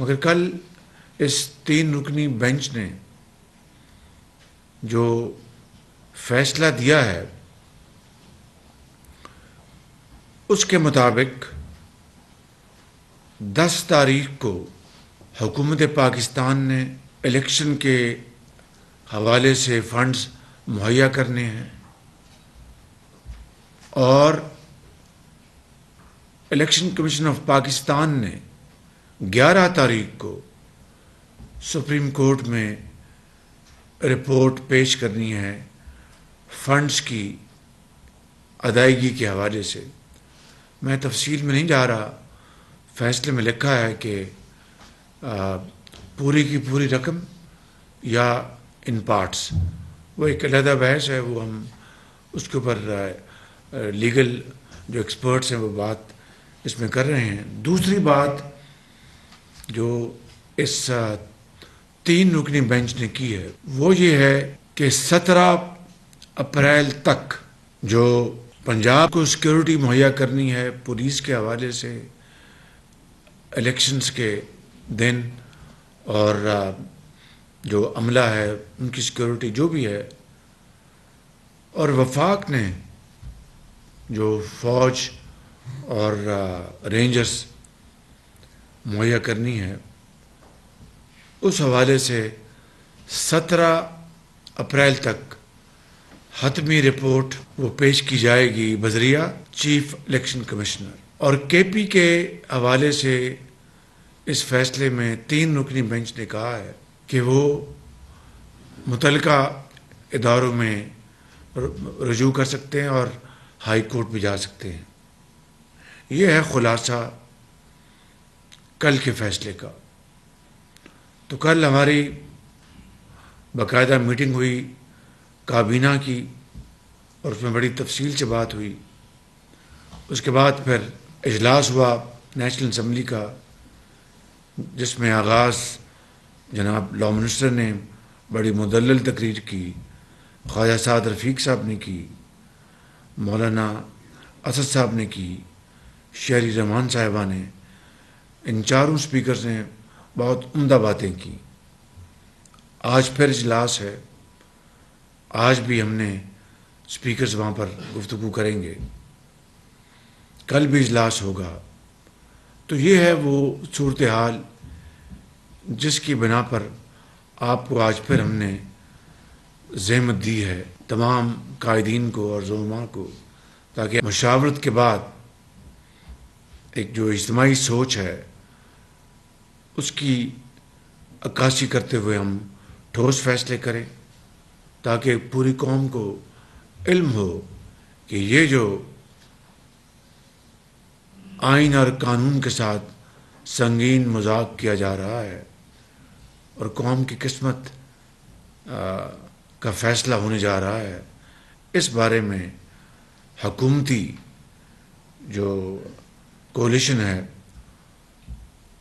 مگر کل اس 3 رکنی بینچ نے جو فیصلہ دیا ہے اس کے مطابق 10 تاریخ کو حکومت پاکستان نے الیکشن کے حوالے سے فنڈز مہیا کرنے ہیں اور الیکشن کمیشن آف پاکستان نے 11 تاریخ کو سپریم کورٹ میں رپورٹ پیش کرنی ہے فنڈز کی ادائیگی کے حوالے سے۔ میں تفصیل میں نہیں جا رہا، فیصلے میں لکھا ہے کہ پوری کی پوری رقم یا ان پارٹس، وہ ایک علیحدہ بحث ہے، وہ ہم اس کے اوپر لیگل جو ایکسپرٹس ہیں وہ بات اس میں کر رہے ہیں۔ دوسری بات جو اس 3 رکنی بینچ نے کی ہے وہ یہ ہے کہ 17 اپریل تک جو پنجاب کو سیکیورٹی مہیا کرنی ہے پولیس کے حوالے سے الیکشنز کے دن، اور جو عملہ ہے ان کی سیکیورٹی جو بھی ہے، اور وفاق نے جو فوج اور رینجرز مہیا کرنی ہے، اس حوالے سے 17 اپریل تک حتمی رپورٹ وہ پیش کی جائے گی بذریعہ چیف الیکشن کمشنر۔ اور کے پی کے حوالے سے اس فیصلے میں 3 رکنی بینچ نے کہا ہے کہ وہ متعلقہ اداروں میں رجوع کر سکتے ہیں اور ہائی کورٹ بھی جا سکتے ہیں۔ یہ ہے خلاصہ کل کے فیصلے کا۔ تو کل ہماری باقاعدہ میٹنگ ہوئی کابینہ کی اور اس میں بڑی تفصیل سے بات ہوئی۔ اس کے بعد پھر اجلاس ہوا نیشنل اسمبلی کا، جس میں آغاز جناب لا منسٹر نے بڑی مدلل تقریر کی، خواجہ سعد رفیق صاحب نے کی، مولانا اسد صاحب نے کی، شہری رحمان صاحبہ نے، ان چاروں سپیکرز نے بہت عمدہ باتیں کی۔ آج پھر اجلاس ہے، آج بھی ہم نے سپیکرز وہاں پر گفتگو کریں گے، کل بھی اجلاس ہوگا۔ تو یہ ہے وہ صورتحال جس کی بنا پر آپ کو آج پھر ہم نے زحمت دی ہے تمام قائدین کو اور زعماء کو، تاکہ مشاورت کے بعد ایک جو اجتماعی سوچ ہے اس کی عکاسی کرتے ہوئے ہم ٹھوس فیصلے کریں، تاکہ پوری قوم کو علم ہو کہ یہ جو آئین اور قانون کے ساتھ سنگین مذاق کیا جا رہا ہے اور قوم کی قسمت کا فیصلہ ہونے جا رہا ہے، اس بارے میں حکومتی جو کولیشن ہے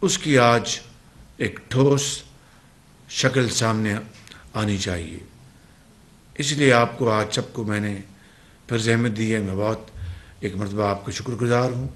اس کی آج ایک ٹھوس شکل سامنے آنی چاہیے۔ اس لیے آپ کو آج سب کو میں نے پھر زحمت دی ہے، میں بہت ایک مرتبہ آپ کا شکر گزار ہوں۔